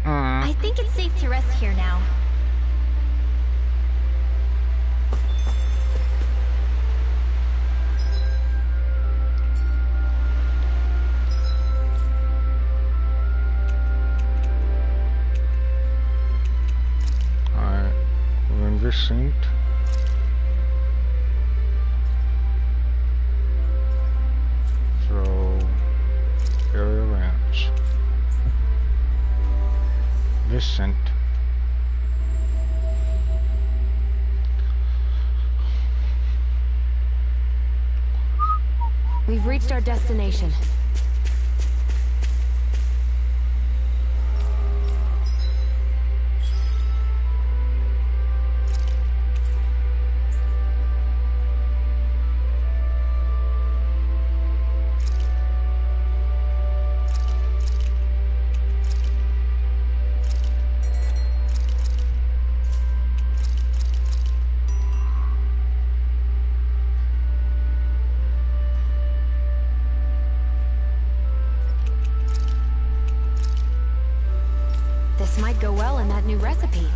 I think it's safe to rest here now. Alright, we're in this sync. So, area ranch. Vicent. We've reached our destination. This might go well in that new recipe.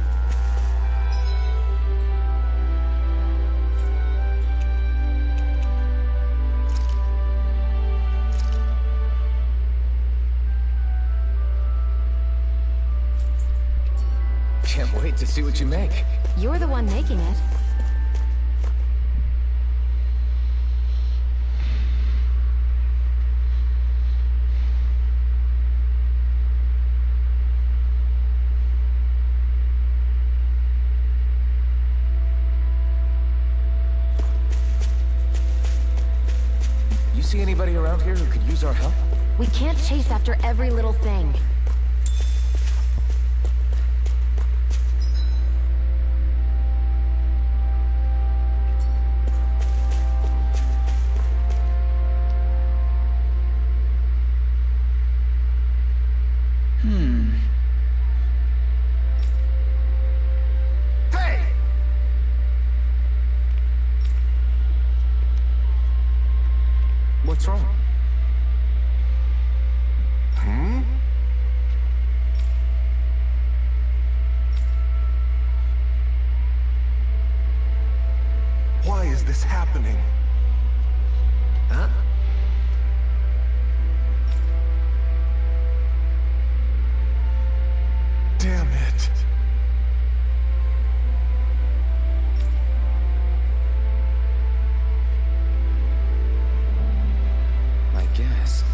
Can't wait to see what you make. You're the one making it. You see anybody around here who could use our help? We can't chase after every little thing. Hey! What's wrong? Why is this happening? Huh? Damn it. I guess.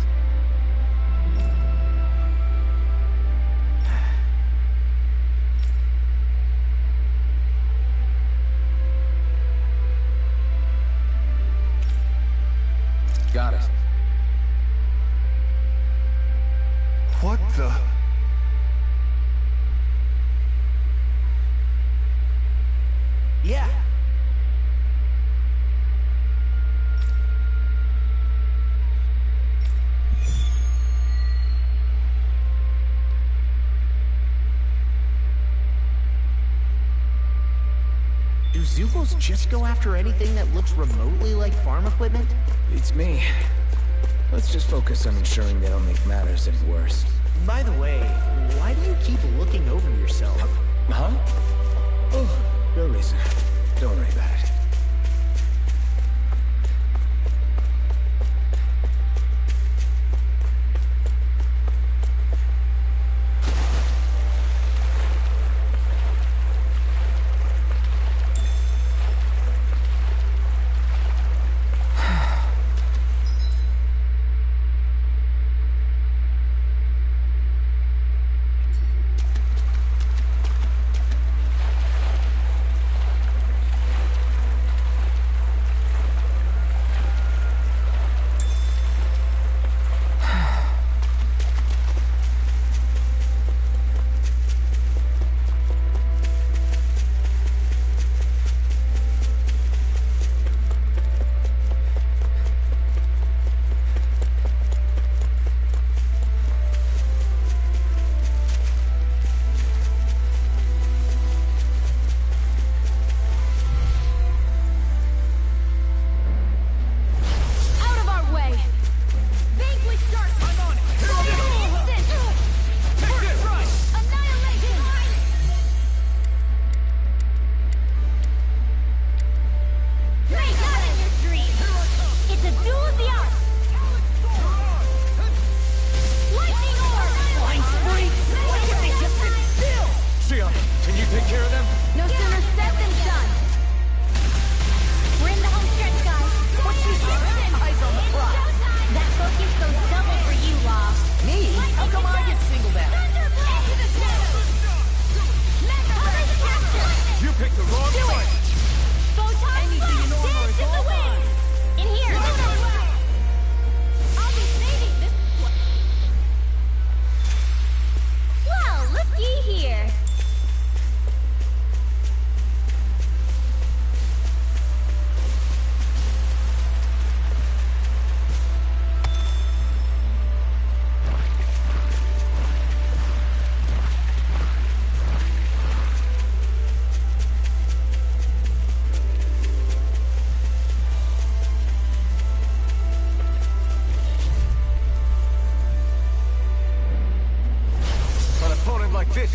Got it. What the? Yeah. Do Zugos just go after anything that looks remotely like farm equipment? It's me. Let's just focus on ensuring they don't make matters any worse. By the way, why do you keep looking over yourself? Huh? Oh, no reason. Don't worry about it.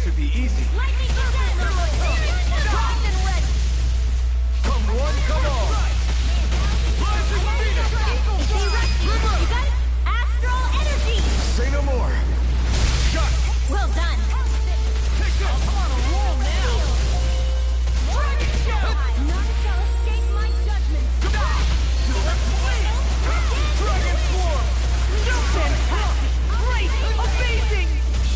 should be easy. Lightning Primed and ready. Come one, come all. If they rush you, you got it. Astral energy. Say no more. Got it. Well done. Pick up. I'm on a roll now. Dragon shell. None shall escape my judgment. Dragon swarm. Fantastic. Great. Amazing.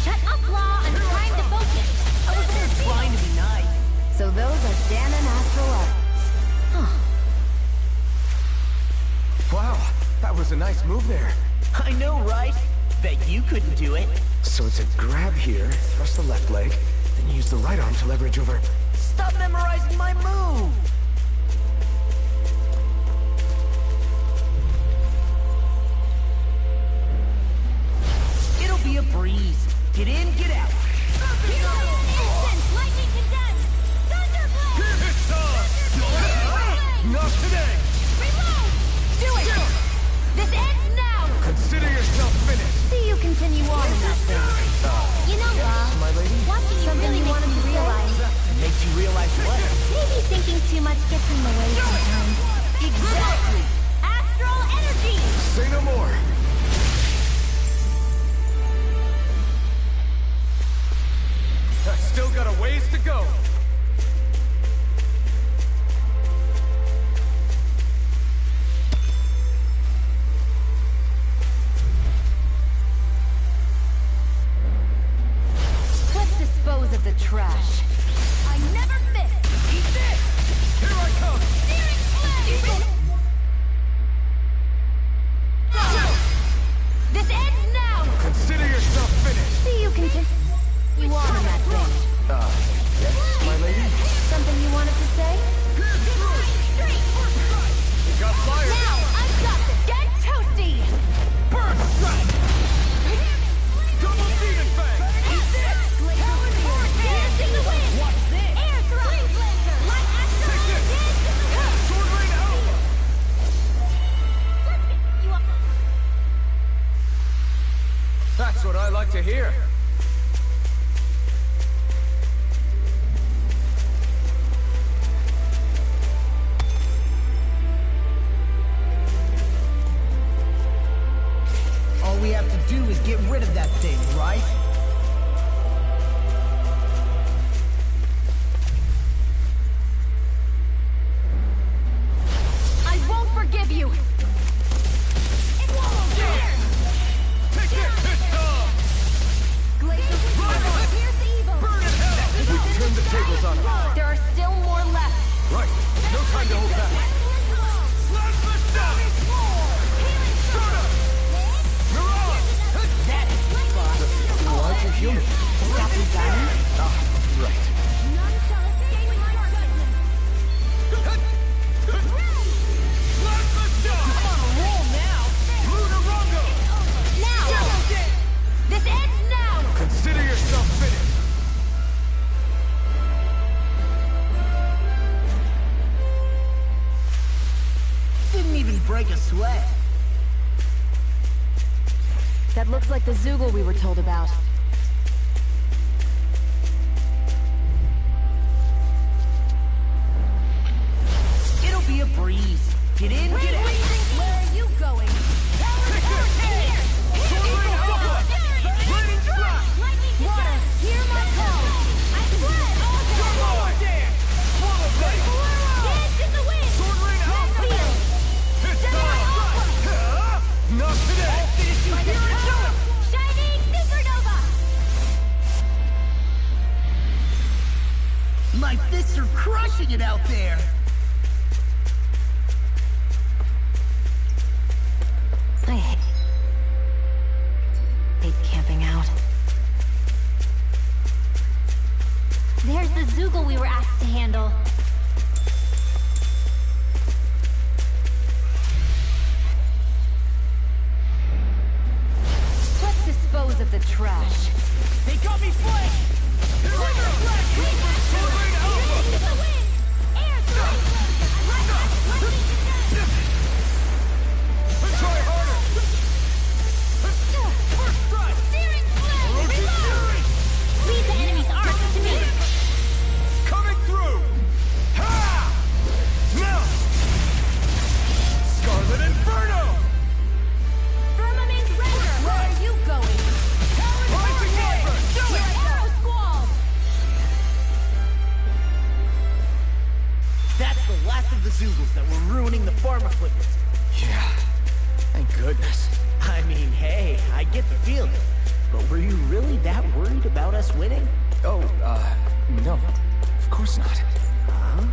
Shut up, Law. I'm trying to focus. I was just Trying to be nice. So those are Dan and Astral Up. Wow, that was a nice move there. I know, right? Bet you couldn't do it. So it's a grab here, thrust the left leg, then use the right arm to leverage over. Stop memorizing my move. It'll be a breeze. Get in, get out. instant. Lightning condensed. Thunderblade. It's time. Not today. Reload. Do it. This ends now. Consider yourself finished. See you continue on in that thing. You know, Law, My lady? watching you Something really you makes wanted me to realize Makes you realize what? maybe thinking too much gets in the way sometimes. Exactly. Astral energy. Say no more. I've still got a ways to go. Let's dispose of the trash. I never miss. Eat this. Here I come. Searing flame. This ends now. Consider yourself finished. See you continue on in that thing. Yes, my lady? Something you wanted to say? You got fire. Now I've got this. Get toasty. Burn strike. Double demon fang. Dancing the wind. What's this? Air thrust. Light astral. Sword rain alpha. Let's get you up. That's what I like to hear. All we have to do is get rid of that thing, right? I won't forgive you. It's all there. Take it. It's time. Glacier. Here's the evil. Burn in hell. We turned the tables on him. There are still more left. Right. No time to hold back. Slam the down. Soda. Mirage. That is fun. Larger human. Stop designing? Right. None shall escape my judgment. Slam the down. I'm on a roll now. Lunarongo. Now. This ends now. Consider yourself finished. Didn't even break a sweat. That looks like the Zoogle we were told about. It'll be a breeze. Get in, get out. Where are you going? Water, hear my call. I fled all day. Dance in the wind. Feel. Not today. By the power of shining supernova. My fists are crushing it out there. I hate camping out. There's the Zoogle we were asked to handle. Let's dispose of the trash. They got me flanked. Try harder. These enemies are I get the feeling. But were you really that worried about us winning? Oh, no. Of course not. Huh?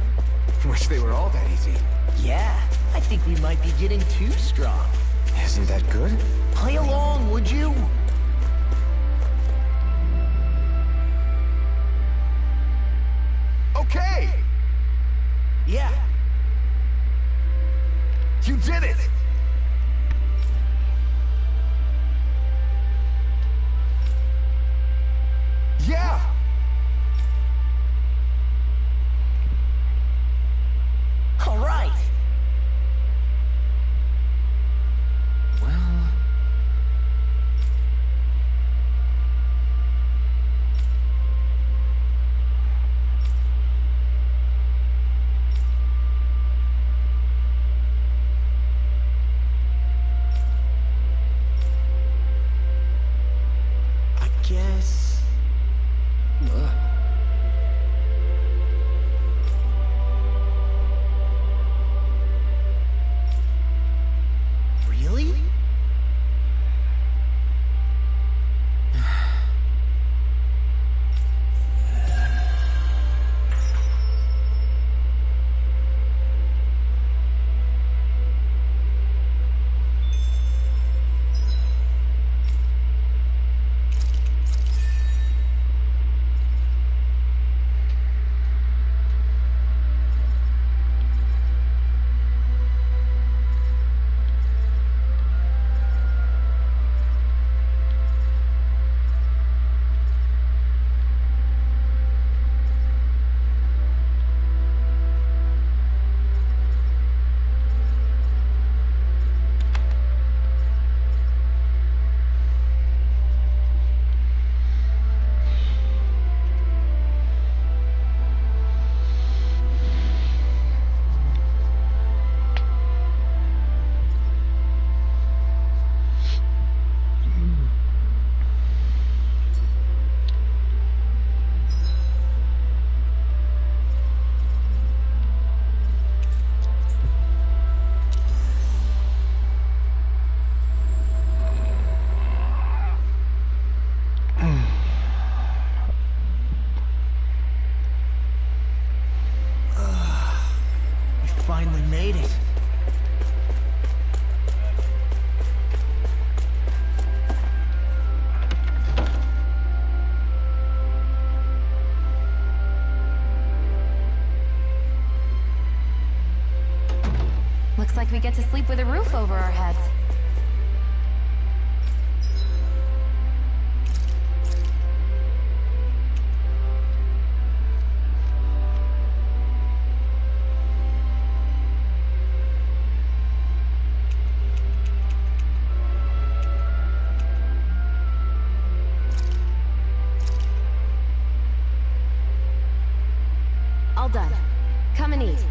Wish they were all that easy. Yeah, I think we might be getting too strong. Isn't that good? Play along, would you? Okay! Yeah. You did it! Yeah! All right. Well... I guess... Really? We finally made it. Looks like we get to sleep with a roof over our heads. All done. Come and eat.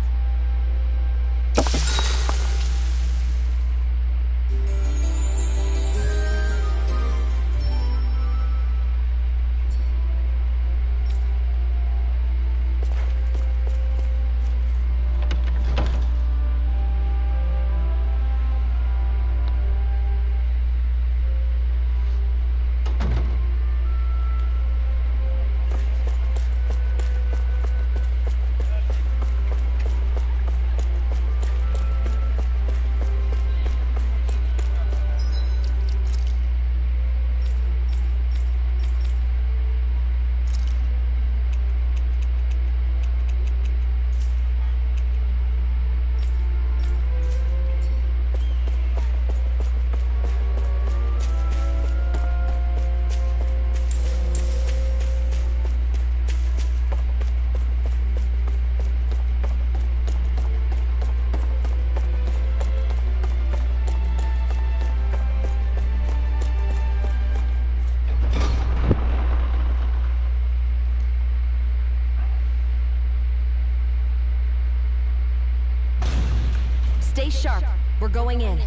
Stay sharp. We're going in.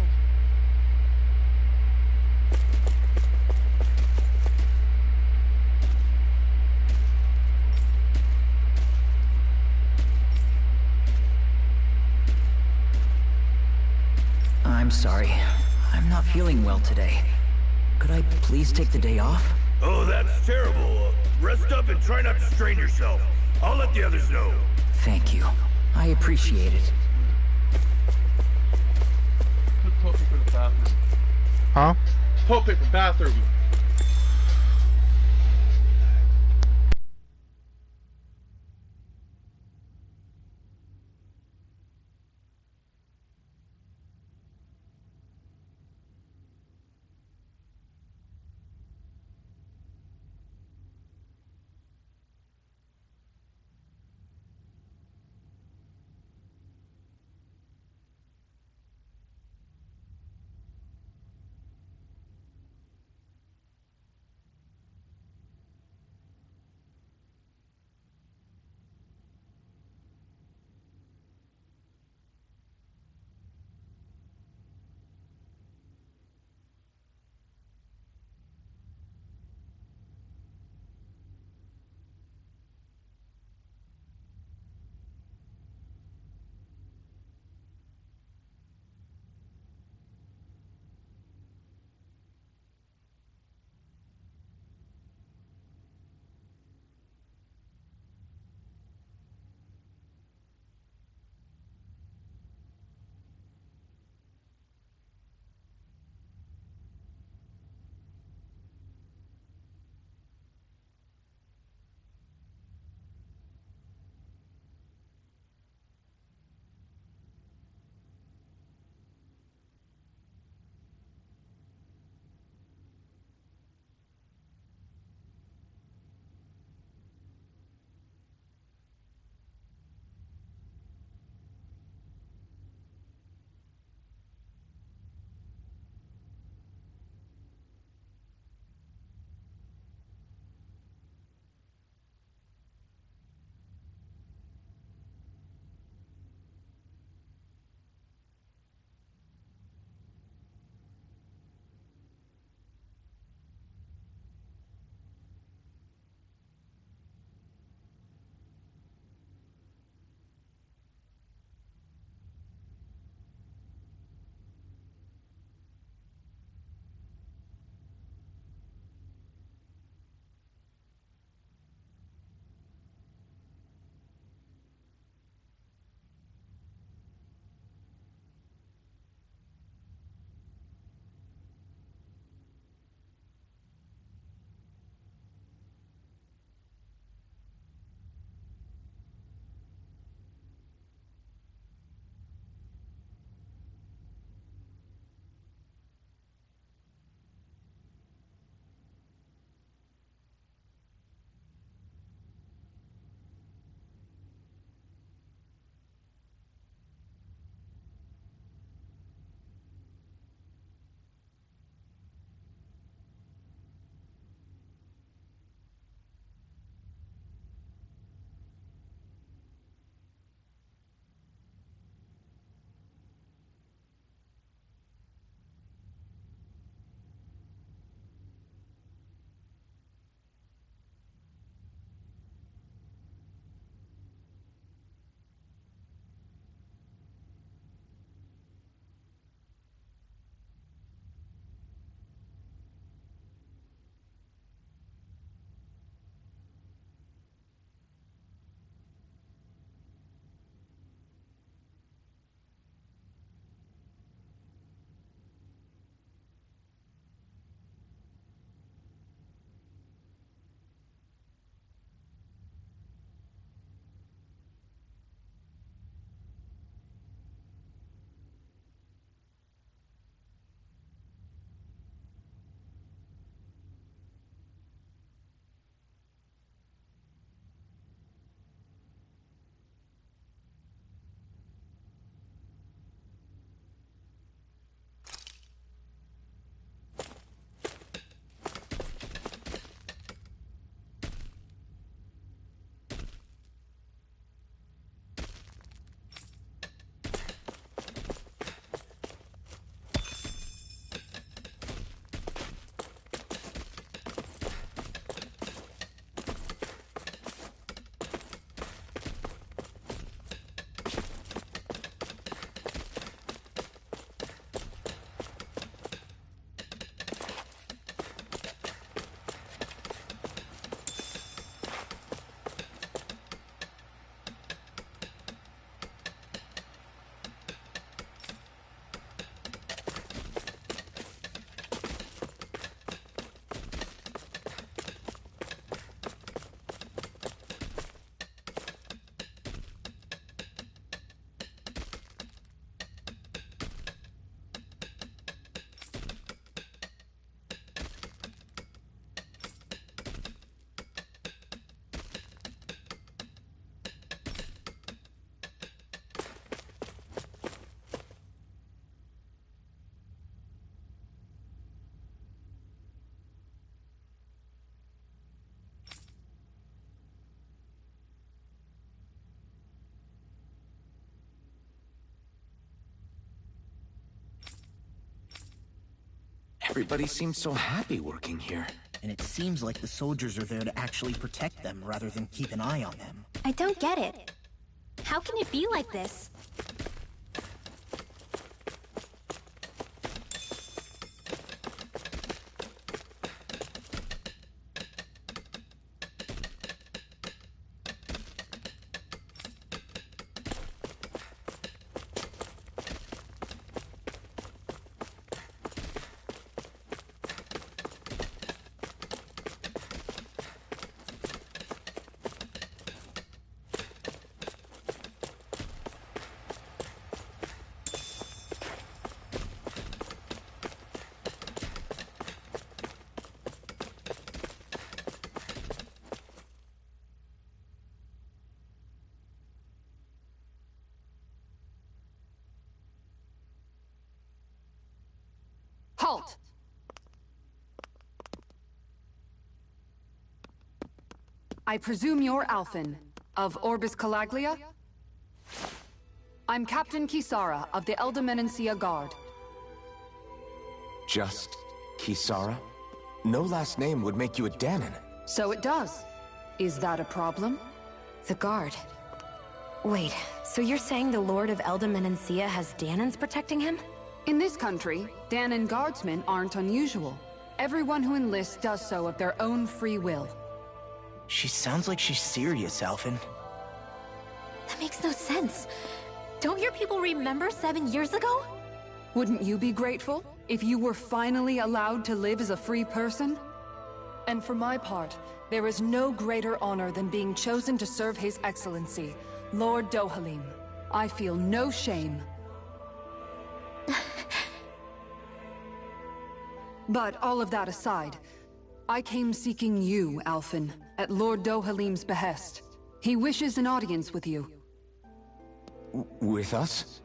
I'm sorry. I'm not feeling well today. Could I please take the day off? Oh, that's terrible. Rest up and try not to strain yourself. I'll let the others know. Thank you. I appreciate it. Put toilet paper in the bathroom. Huh? Toilet paper, bathroom. Everybody seems so happy working here. And it seems like the soldiers are there to actually protect them rather than keep an eye on them. I don't get it. How can it be like this? Halt! I presume you're Alphen, of Orbis Calaglia? I'm Captain Kisara of the Elder Guard. Just Kisara? No last name would make you a Danon. So it does. Is that a problem? The guard. Wait, so you're saying the Lord of Elder has Danons protecting him? In this country, Danon guardsmen aren't unusual. Everyone who enlists does so of their own free will. She sounds like she's serious, Alphen. That makes no sense. Don't your people remember 7 years ago? Wouldn't you be grateful if you were finally allowed to live as a free person? And for my part, there is no greater honor than being chosen to serve His Excellency, Lord Dohalim. I feel no shame. But all of that aside, I came seeking you, Alphen, at Lord Dohalim's behest. He wishes an audience with you. With us?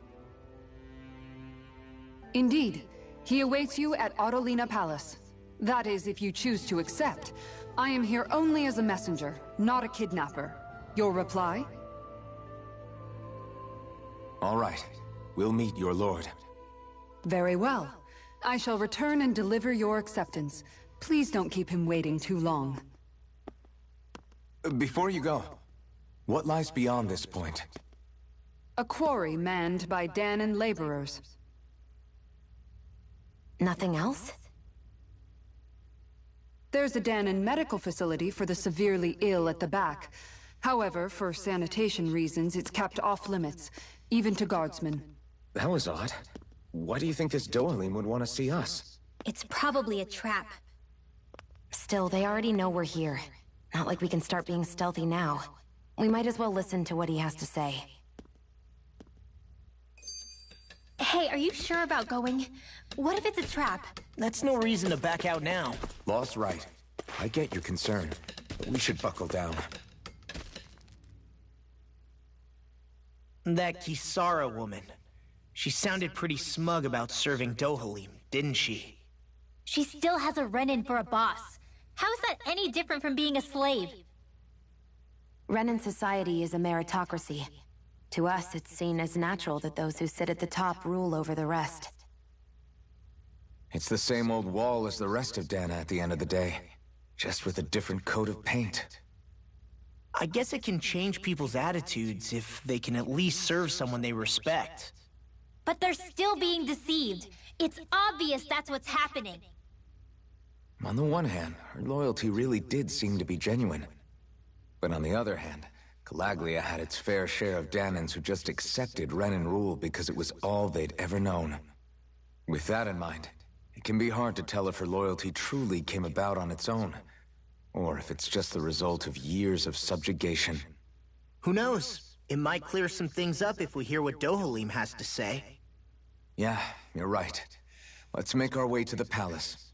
Indeed. He awaits you at Autolina Palace. That is, if you choose to accept. I am here only as a messenger, not a kidnapper. Your reply? All right. We'll meet your lord. Very well. I shall return and deliver your acceptance. Please don't keep him waiting too long. Before you go, what lies beyond this point? A quarry manned by Danon laborers. Nothing else? There's a Danon medical facility for the severely ill at the back. However, for sanitation reasons, it's kept off limits, even to guardsmen. That was odd. Why do you think this Dohalim would want to see us? It's probably a trap. Still, they already know we're here. Not like we can start being stealthy now. We might as well listen to what he has to say. Hey, are you sure about going? What if it's a trap? That's no reason to back out now. Law's right. I get your concern, but we should buckle down. That Kisara woman. She sounded pretty smug about serving Dohalim, didn't she? She still has a run-in for a boss. How is that any different from being a slave? Renan society is a meritocracy. To us, it's seen as natural that those who sit at the top rule over the rest. It's the same old wall as the rest of Dana at the end of the day, just with a different coat of paint. I guess it can change people's attitudes if they can at least serve someone they respect. But they're still being deceived. It's obvious that's what's happening. On the one hand, her loyalty really did seem to be genuine. But on the other hand, Calaglia had its fair share of Danons who just accepted Renan rule because it was all they'd ever known. With that in mind, it can be hard to tell if her loyalty truly came about on its own, or if it's just the result of years of subjugation. Who knows? It might clear some things up if we hear what Dohalim has to say. Yeah, you're right. Let's make our way to the palace.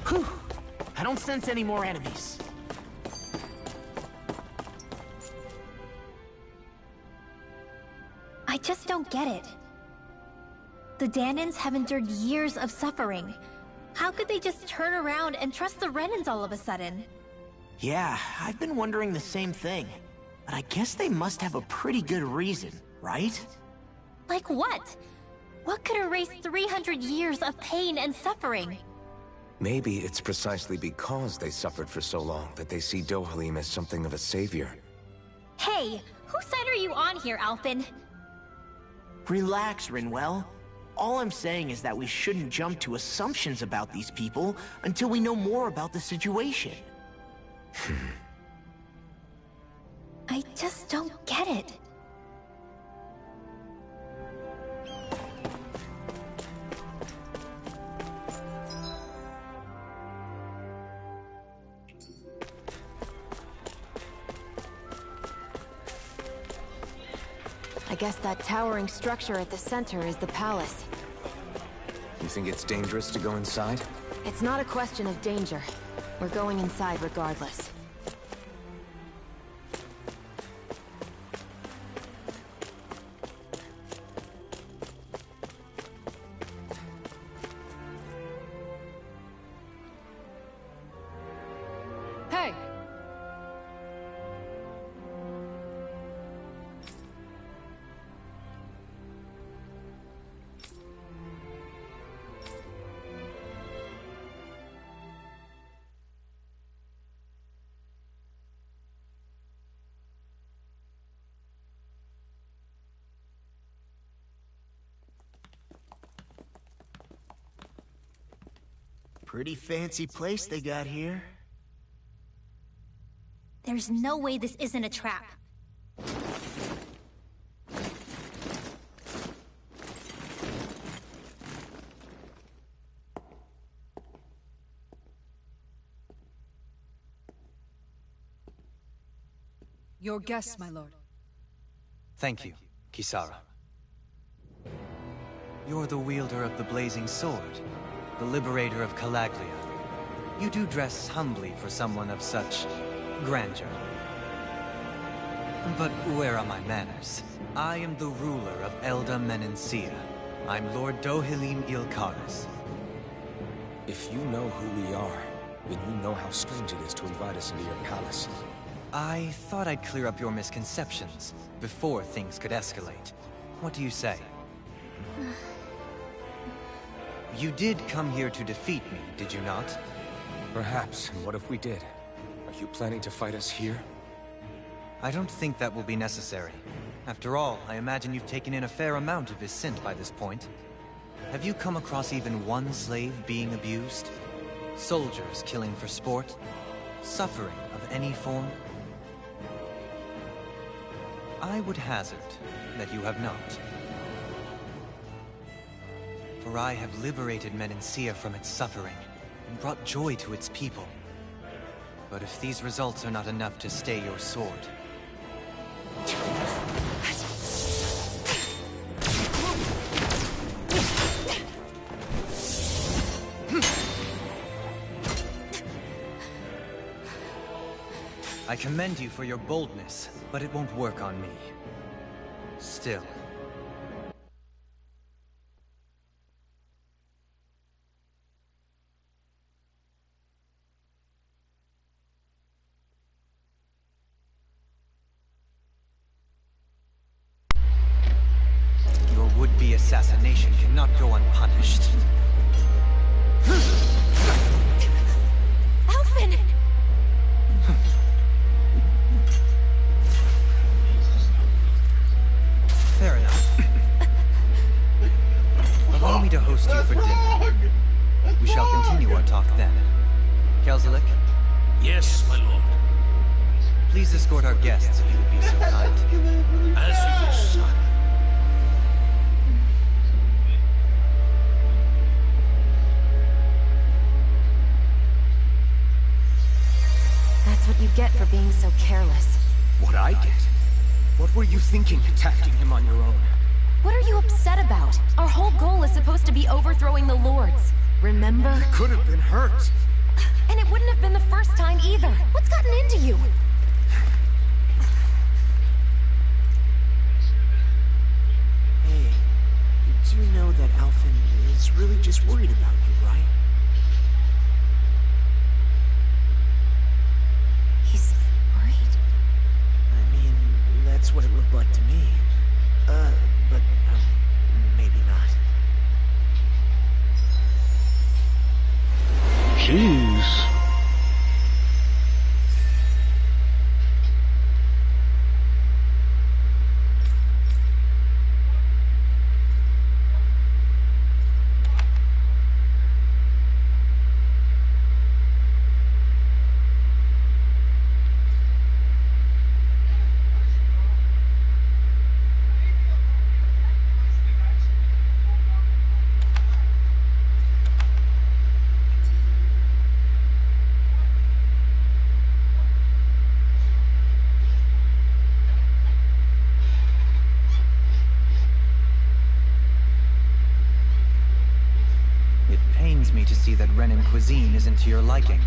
Whew! I don't sense any more enemies. I just don't get it. The Danans have endured years of suffering. How could they just turn around and trust the Renans all of a sudden? Yeah, I've been wondering the same thing. But I guess they must have a pretty good reason, right? Like what? What could erase 300 years of pain and suffering? Maybe it's precisely because they suffered for so long that they see Dohalim as something of a savior. Hey, whose side are you on here, Alphen? Relax, Rinwell. All I'm saying is that we shouldn't jump to assumptions about these people until we know more about the situation. I just don't get it. I guess that towering structure at the center is the palace. You think it's dangerous to go inside? It's not a question of danger. We're going inside regardless. Hey! Pretty fancy place they got here. There's no way this isn't a trap. Your guests, my lord. Thank you, Kisara. You're the wielder of the blazing sword, the liberator of Calaglia. You do dress humbly for someone of such grandeur. But where are my manners? I am the ruler of Elda Menencia. I'm Lord Dohalim Ilkaris. If you know who we are, then you know how strange it is to invite us into your palace. I thought I'd clear up your misconceptions before things could escalate. What do you say? You did come here to defeat me, did you not? Perhaps, and what if we did? Are you planning to fight us here? I don't think that will be necessary. After all, I imagine you've taken in a fair amount of his scent by this point. Have you come across even one slave being abused? Soldiers killing for sport? Suffering of any form? I would hazard that you have not. For I have liberated Menencia from its suffering, and brought joy to its people. But if these results are not enough to stay your sword... I commend you for your boldness, but it won't work on me. Still... your would-be assassination cannot go unpunished. Alphen! Fair enough. Allow me to host you for dinner. We shall continue our talk then. Kelzelik? Yes, my lord. Please escort our guests if you would be so kind. As you wish, son. That's what you get for being so careless. What I get? What were you thinking, attacking him on your own? What are you upset about? Our whole goal is supposed to be overthrowing the lords. Remember? Could have been hurt. And it wouldn't have been the first time either. What's gotten into you? you know that Alphen is really just worried about you, right? He's worried? I mean, that's what it looked like to me. But maybe not. Jeez. It pains me to see that Renin cuisine isn't to your liking.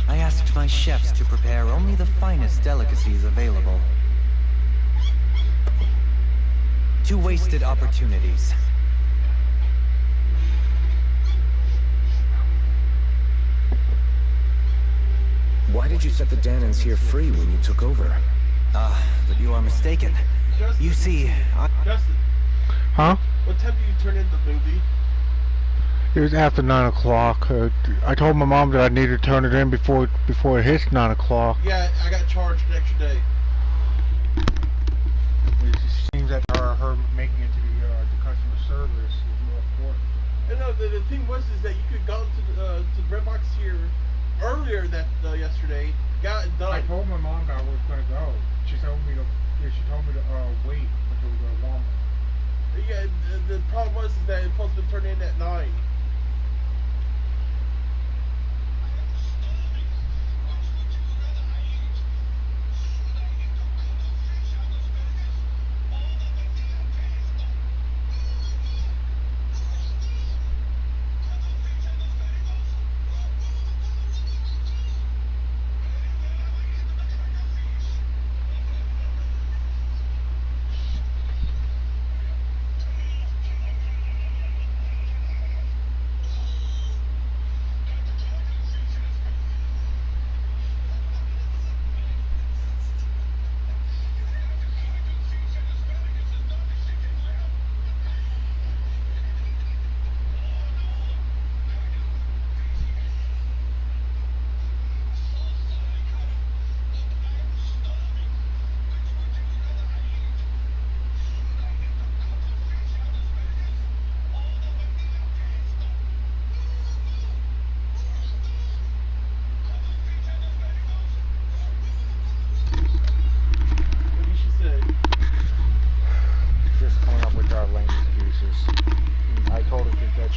I asked my chefs to prepare only the finest delicacies available. 2 wasted opportunities. Why did you set the Danans here free when you took over? But you are mistaken. Justin. You see, Justin, Huh? what time did you turn in the movie? It was after 9 o'clock. I told my mom that I needed to turn it in before it hits 9 o'clock. Yeah, I got charged an extra day. It seems that her making it to the customer service is more important. And no, the thing was is that you could go to the Redbox here earlier that yesterday. Got it done. I told my mom that I was gonna go. She told me to wait until we go to Walmart. Yeah, the problem was is that it was supposed to turn in at 9.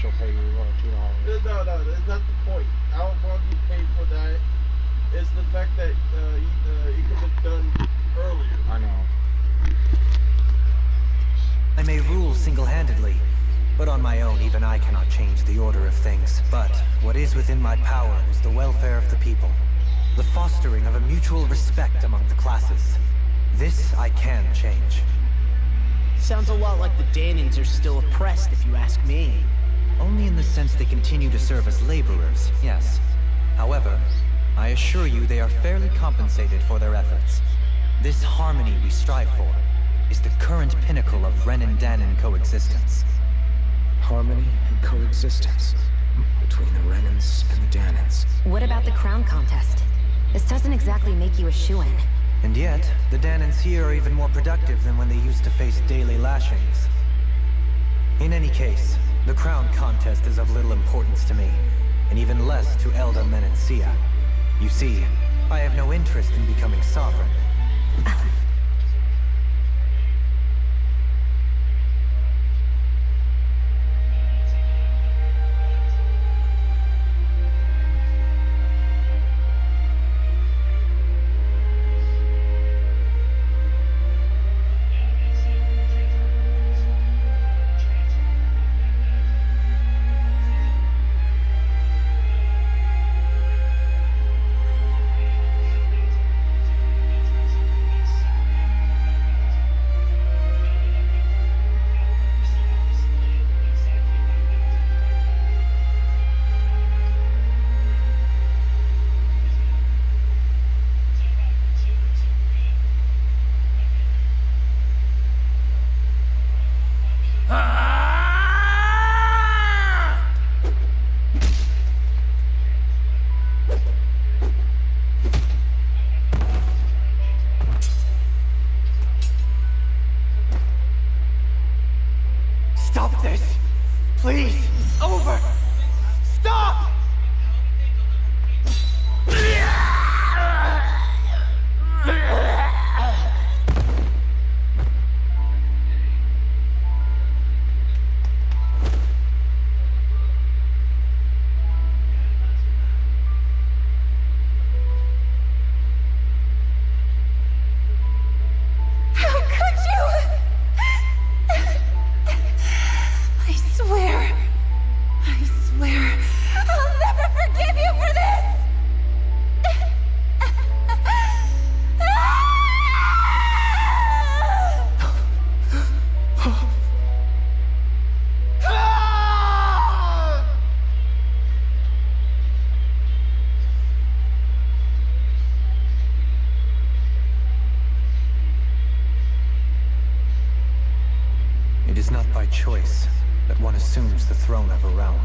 she'll pay you $2. No, that's not the point. I don't want you to pay for that. It's the fact that it could have been done earlier. I know. I may rule single-handedly, but on my own, even I cannot change the order of things. But what is within my power is the welfare of the people, the fostering of a mutual respect among the classes. This I can change. Sounds a lot like the Danans are still oppressed, if you ask me. Only in the sense they continue to serve as laborers, yes. However, I assure you they are fairly compensated for their efforts. This harmony we strive for is the current pinnacle of Ren and Danan coexistence. Harmony and coexistence between the Renans and the Danans. What about the crown contest? This doesn't exactly make you a shoo-in. And yet, the Danans here are even more productive than when they used to face daily lashings. In any case, the crown contest is of little importance to me, and even less to Elda Menencia. You see, I have no interest in becoming sovereign. Stop this! Please! Over! Stop! It is not by choice that one assumes the throne of a realm.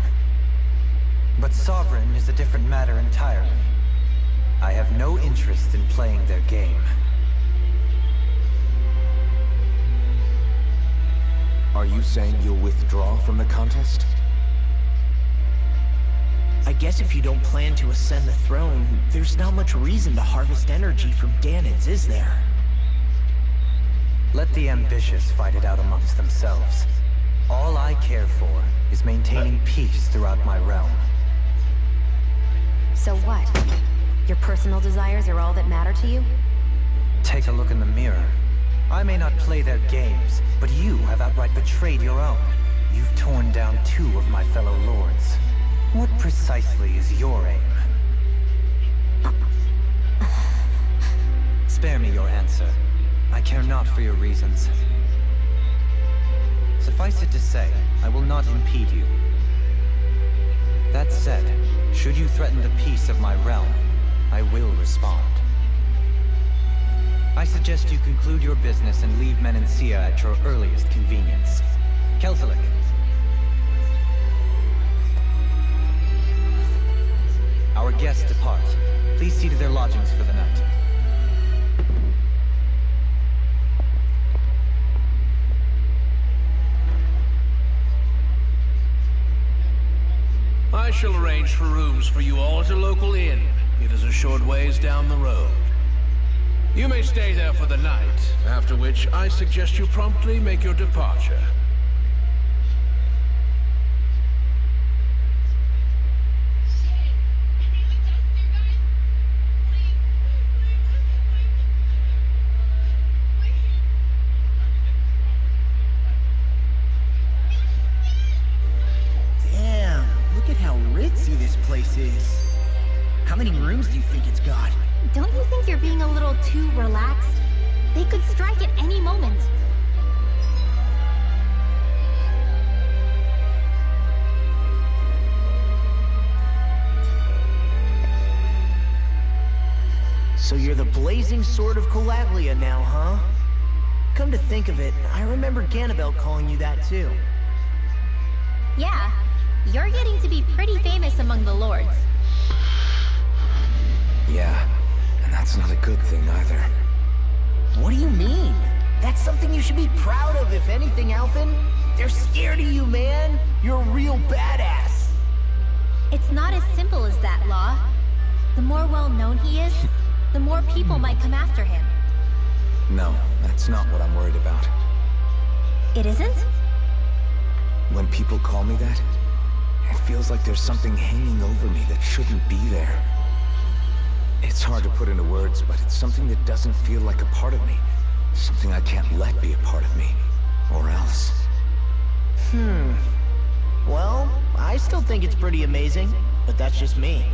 But sovereign is a different matter entirely. I have no interest in playing their game. Are you saying you'll withdraw from the contest? I guess if you don't plan to ascend the throne, there's not much reason to harvest energy from Danins, is there? Let the ambitious fight it out amongst themselves. All I care for is maintaining peace throughout my realm. So what? Your personal desires are all that matter to you? Take a look in the mirror. I may not play their games, but you have outright betrayed your own. You've torn down 2 of my fellow lords. What precisely is your aim? Spare me your answer. I care not for your reasons. Suffice it to say, I will not impede you. That said, should you threaten the peace of my realm, I will respond. I suggest you conclude your business and leave Menancia at your earliest convenience. Keltalik. Our guests depart. Please see to their lodgings for the night. I shall arrange for rooms for you all at a local inn. It is a short ways down the road. You may stay there for the night, after which I suggest you promptly make your departure. Damn, look at how ritzy this place is. How many rooms do you think it's got? Don't you think you're being a little too relaxed? They could strike at any moment. So you're the blazing sword of Calaglia now, huh? Come to think of it, I remember Ganabel calling you that too. Yeah, you're getting to be pretty famous among the lords. Yeah, and that's not a good thing either. What do you mean? That's something you should be proud of, if anything, Alphen. They're scared of you, man. You're a real badass. It's not as simple as that, Law. The more well-known he is, the more people might come after him. No, that's not what I'm worried about. It isn't? When people call me that, it feels like there's something hanging over me that shouldn't be there. It's hard to put into words, but it's something that doesn't feel like a part of me. Something I can't let be a part of me. Or else. Well, I still think it's pretty amazing, but that's just me.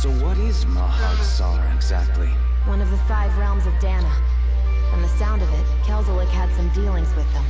So what is Mahag Sar exactly? One of the 5 realms of Dana. From the sound of it, Kelzelik had some dealings with them.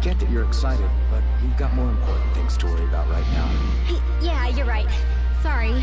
get that you're excited, but we've got more important things to worry about right now. Yeah, you're right. Sorry.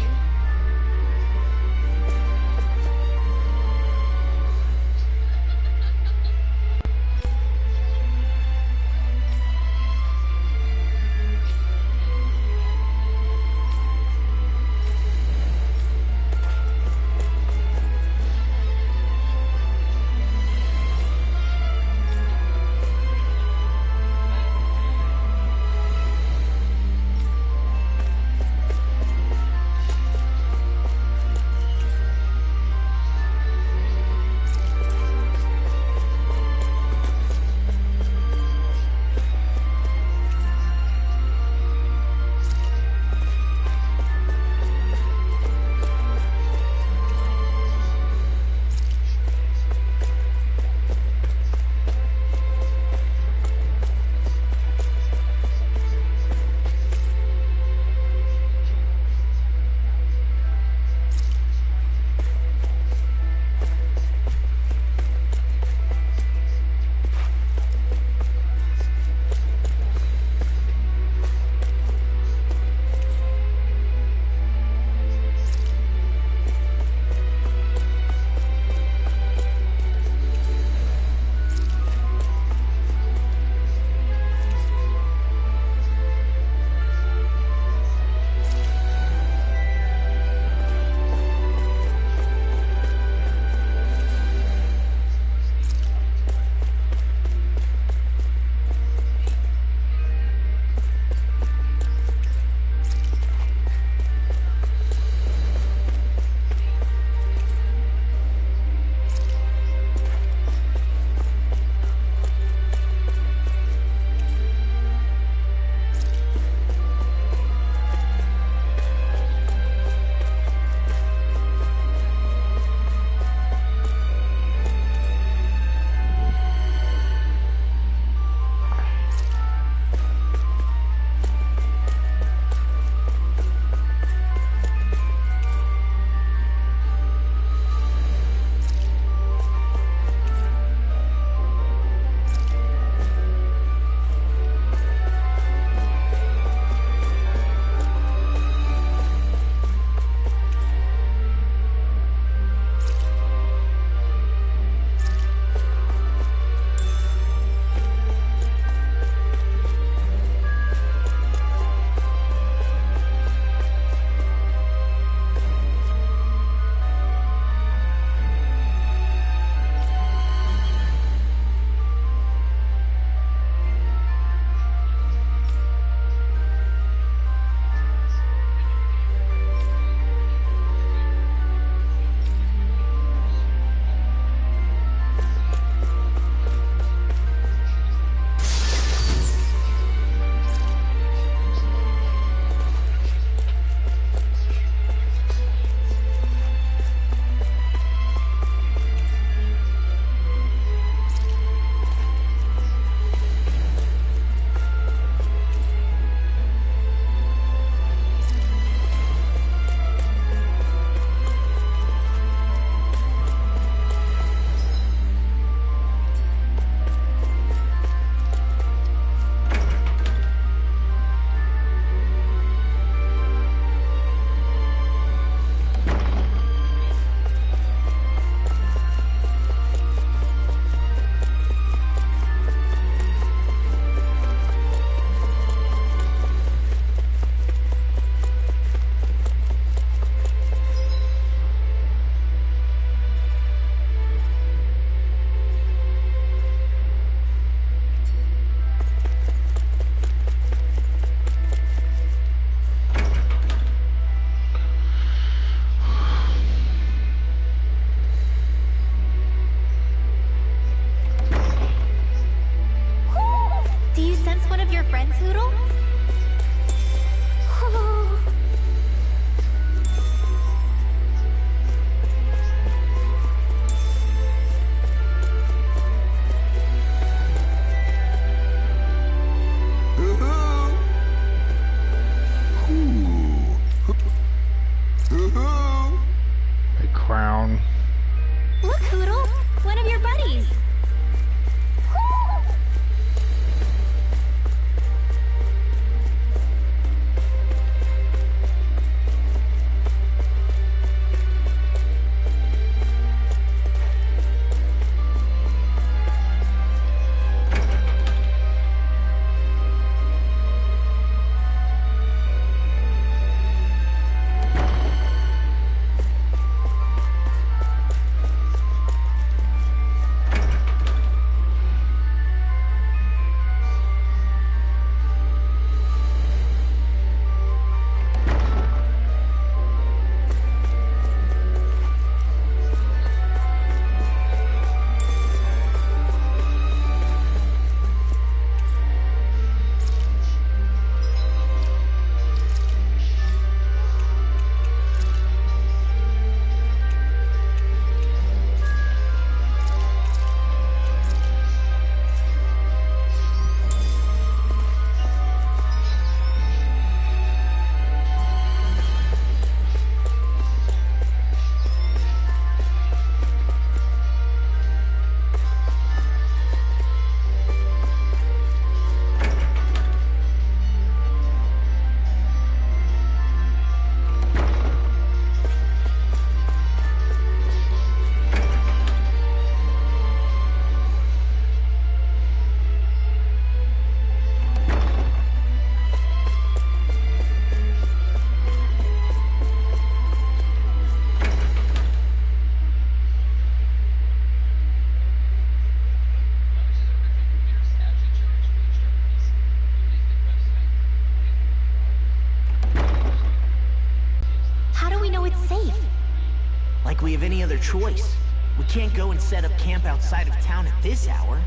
choice. We can't go and set up camp outside of town at this hour.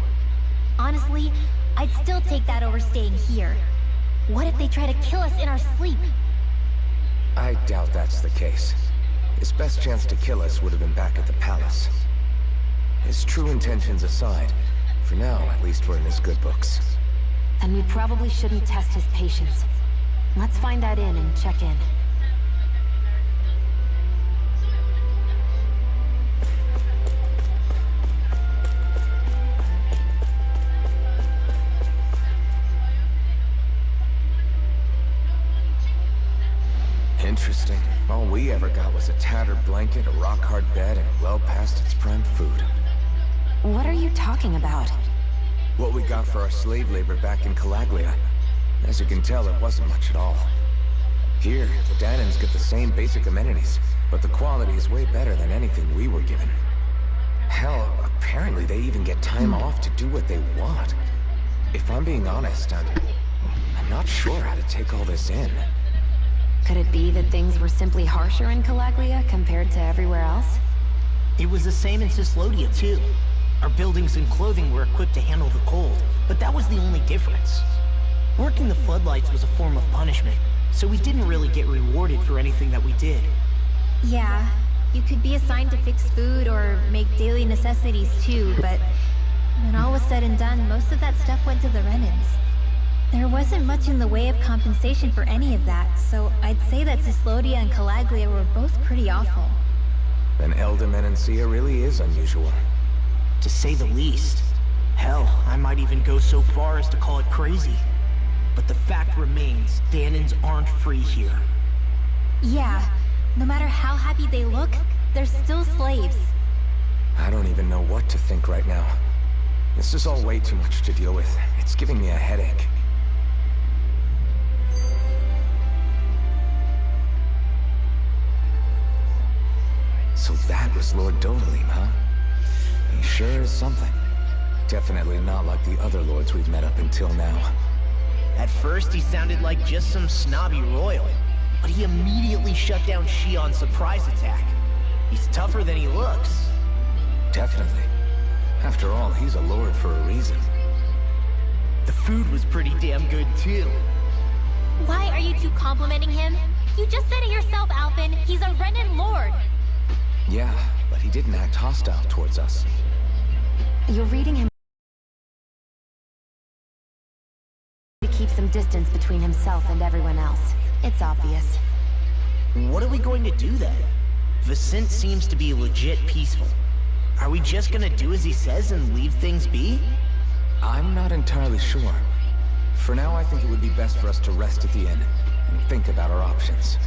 Honestly, I'd still take that over staying here. What if they try to kill us in our sleep? I doubt that's the case. His best chance to kill us would have been back at the palace. His true intentions aside, for now, at least we're in his good books. And we probably shouldn't test his patience. Let's find that inn and check in. Interesting. All we ever got was a tattered blanket, a rock-hard bed, and well past its prime food. What are you talking about? What we got for our slave labor back in Calaglia. As you can tell, it wasn't much at all. Here, the Danans get the same basic amenities, but the quality is way better than anything we were given. Hell, apparently they even get time off to do what they want. If I'm being honest, I'm not sure how to take all this in. Could it be that things were simply harsher in Calaglia compared to everywhere else? It was the same in Cislodia, too. Our buildings and clothing were equipped to handle the cold, but that was the only difference. Working the floodlights was a form of punishment, so we didn't really get rewarded for anything that we did. Yeah, you could be assigned to fix food or make daily necessities too, but when all was said and done, most of that stuff went to the Renans. There wasn't much in the way of compensation for any of that, so I'd say that Cislodia and Calaglia were both pretty awful. Then Elda Menancia really is unusual. To say the least. Hell, I might even go so far as to call it crazy. But the fact remains, Danans aren't free here. Yeah, no matter how happy they look, they're still slaves. I don't even know what to think right now. This is all way too much to deal with. It's giving me a headache. So that was Lord Dovalim, huh? He sure is something. Definitely not like the other lords we've met up until now. At first, he sounded like just some snobby royal, but he immediately shut down Shion's surprise attack. He's tougher than he looks. Definitely. After all, he's a lord for a reason. The food was pretty damn good, too. Why are you two complimenting him? You just said it yourself, Alphen. He's a Renan lord. Yeah, but he didn't act hostile towards us. You're reading him to keep some distance between himself and everyone else. It's obvious. What are we going to do then? Vicent seems to be legit peaceful. Are we just gonna do as he says and leave things be? I'm not entirely sure. For now, I think it would be best for us to rest at the inn and think about our options.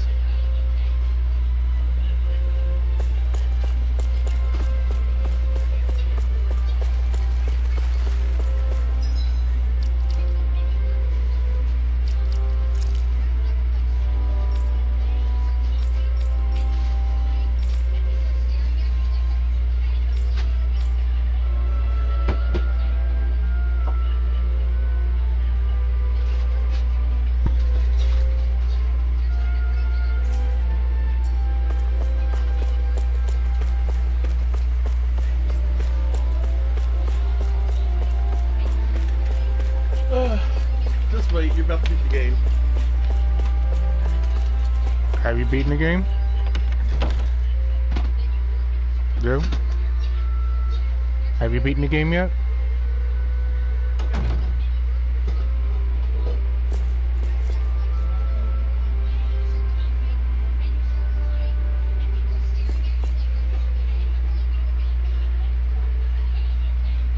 Just wait, you're about to beat the game. Have you beaten the game? Drew? Have you beaten the game yet?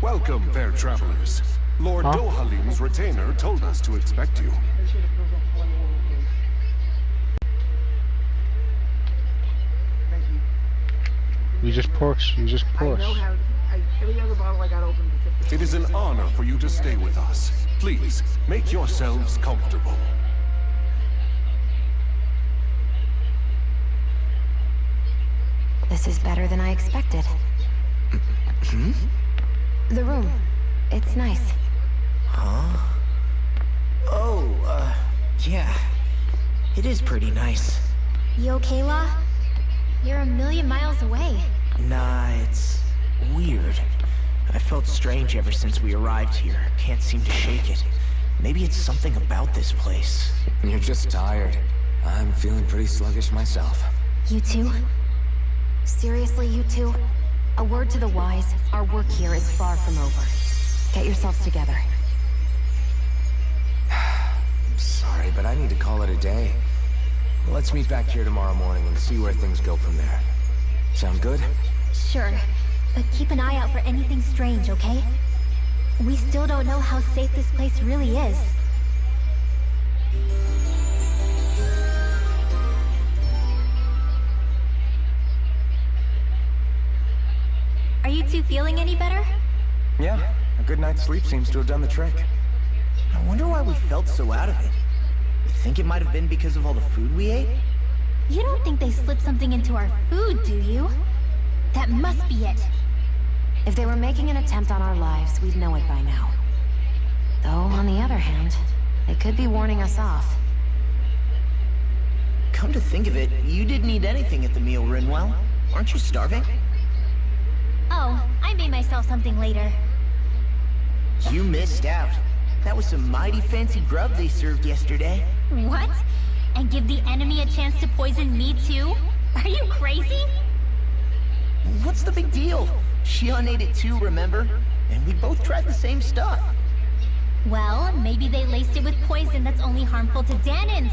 Welcome, fair travelers. Lord Dohalim's retainer told us to expect you. You just push. You just push. Every other bottle I got opened. It is an honor for you to stay with us. Please, make yourselves comfortable. This is better than I expected. The room. It's nice. Huh? Oh, yeah. It is pretty nice. You okay, La? You're a million miles away. Nah, it's weird. I felt strange ever since we arrived here. Can't seem to shake it. Maybe it's something about this place. You're just tired. I'm feeling pretty sluggish myself. You too? Seriously, you two? A word to the wise, our work here is far from over. Get yourselves together. Sorry, but I need to call it a day. Let's meet back here tomorrow morning and see where things go from there. Sound good? Sure, but keep an eye out for anything strange, okay? We still don't know how safe this place really is. Are you two feeling any better? Yeah, a good night's sleep seems to have done the trick. I wonder why we felt so out of it. You think it might have been because of all the food we ate? You don't think they slipped something into our food, do you? That must be it. If they were making an attempt on our lives, we'd know it by now. Though, on the other hand, they could be warning us off. Come to think of it, you didn't eat anything at the meal, Rinwell. Aren't you starving? Oh, I made myself something later. You missed out. That was some mighty fancy grub they served yesterday. What? And give the enemy a chance to poison me too? Are you crazy? What's the big deal? Shion ate it too, remember? And we both tried the same stuff. Well, maybe they laced it with poison that's only harmful to Danins,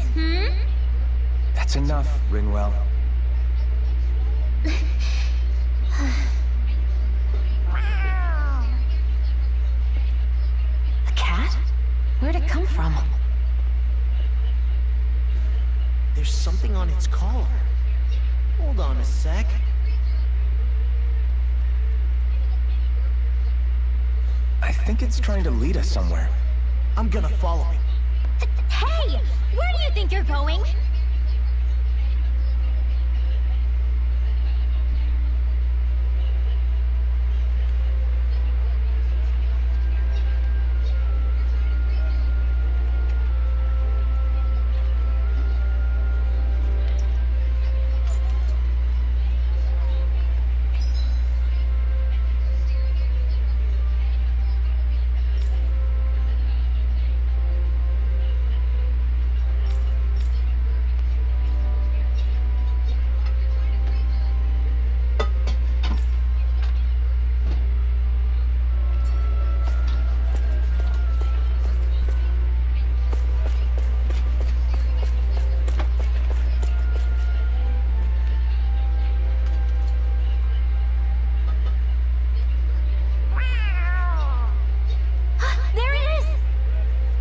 That's enough, Rinwell. A cat? Where'd it come from? There's something on its collar. Hold on a sec. I think it's trying to lead us somewhere. I'm gonna follow it. Hey! Where do you think you're going?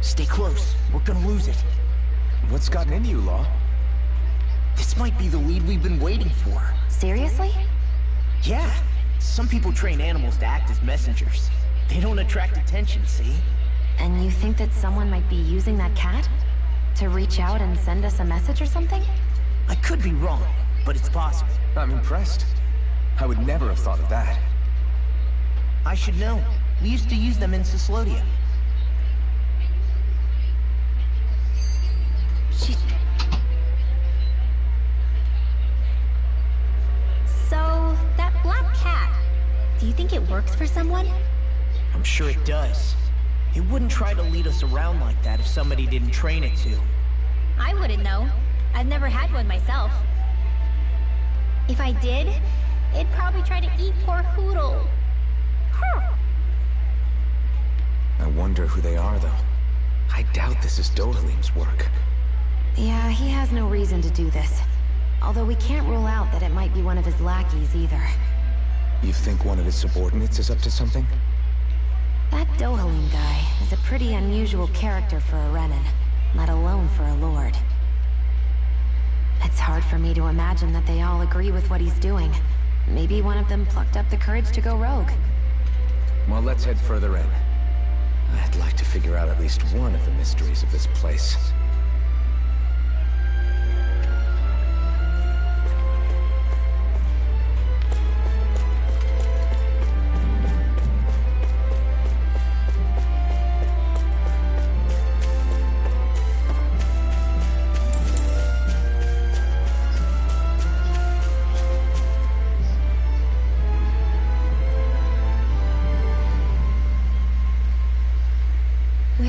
Stay close. We're gonna lose it. What's gotten into you, Law? This might be the lead we've been waiting for. Seriously? Yeah. Some people train animals to act as messengers. They don't attract attention, see? And you think that someone might be using that cat? To reach out and send us a message or something? I could be wrong, but it's possible. I'm impressed. I would never have thought of that. I should know. We used to use them in Cyslodia. So, that black cat, do you think it works for someone? I'm sure it does. It wouldn't try to lead us around like that if somebody didn't train it to. I wouldn't know. I've never had one myself. If I did, it'd probably try to eat poor Hoodle. I wonder who they are, though. I doubt this is Dohalim's work. Yeah, he has no reason to do this. Although we can't rule out that it might be one of his lackeys either. You think one of his subordinates is up to something? That Dohalim guy is a pretty unusual character for a Renin, let alone for a Lord. It's hard for me to imagine that they all agree with what he's doing. Maybe one of them plucked up the courage to go rogue. Well, let's head further in. I'd like to figure out at least one of the mysteries of this place.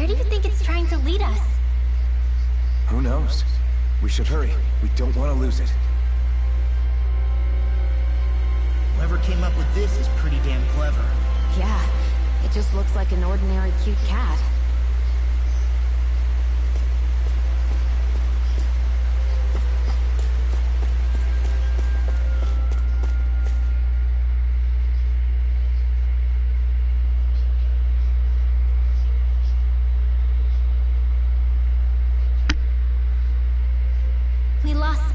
Where do you think it's trying to lead us? Who knows? We should hurry. We don't want to lose it. Whoever came up with this is pretty damn clever. Yeah, it just looks like an ordinary cute cat. We lost